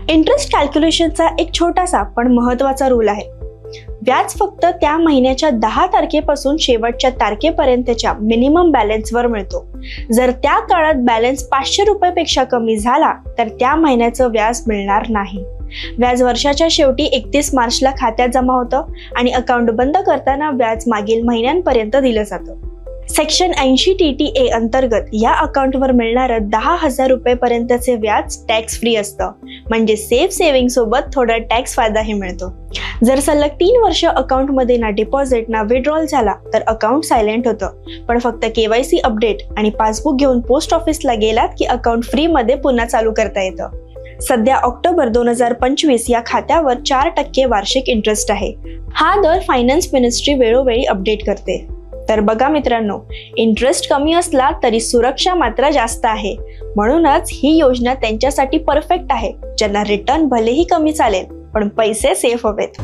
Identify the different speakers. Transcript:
Speaker 1: Interest कॅल्क्युलेशनचा एक छोटासा पण महत्त्वाचा रूल आहे. व्याज फक्त त्या महिन्याच्या 10 तारखेपासून शेवटच्या तारखेपर्यंतच्या मिनिमम बॅलन्सवर मिळतो. जर त्या काळात बॅलन्स 500 रुपयापेक्षा कमी झाला तर त्या महिन्याचं व्याज मिळणार नाही. व्याज वर्षाच्या शेवटी 31 मार्चला खात्यात जमा होतं आणि अकाउंट बंद करताना व्याज मागील महिन्यांपर्यंत दिलं जातं. सेक्शन 80 TTA अंतर्गत या अकाउंटवर मिळणारं 10,000 रुपयेपर्यंतचे व्याज टॅक्स फ्री असतं. म्हणजे सेफ सेव्हिंग सोबत थोडा टॅक्स फायदाही मिळतो. जर सलग 3 वर्ष अकाउंटमध्ये ना डिपॉझिट ना विड्रॉल झाला तर अकाउंट सायलेंट होतं. पण फक्त KYC अपडेट आणि पासबुक घेऊन पोस्ट ऑफिसला गेलात की अकाउंट फ्री मध्ये पुन्हा चालू करता येतं. सध्या ऑक्टोबर 2025 या खात्यावर 4% वार्षिक इंटरेस्ट आहे. हा दर फायनान्स मिनिस्ट्री वेळोवेळी अपडेट करते. तर बघा मित्रांनो, इंटरेस्ट कमी असला तरी सुरक्षा मात्र जास्त आहे. म्हणूनच ही योजना त्यांच्यासाठी परफेक्ट आहे ज्यांना रिटर्न भलेही कमी चालेल पण पैसे सेफ हवेत.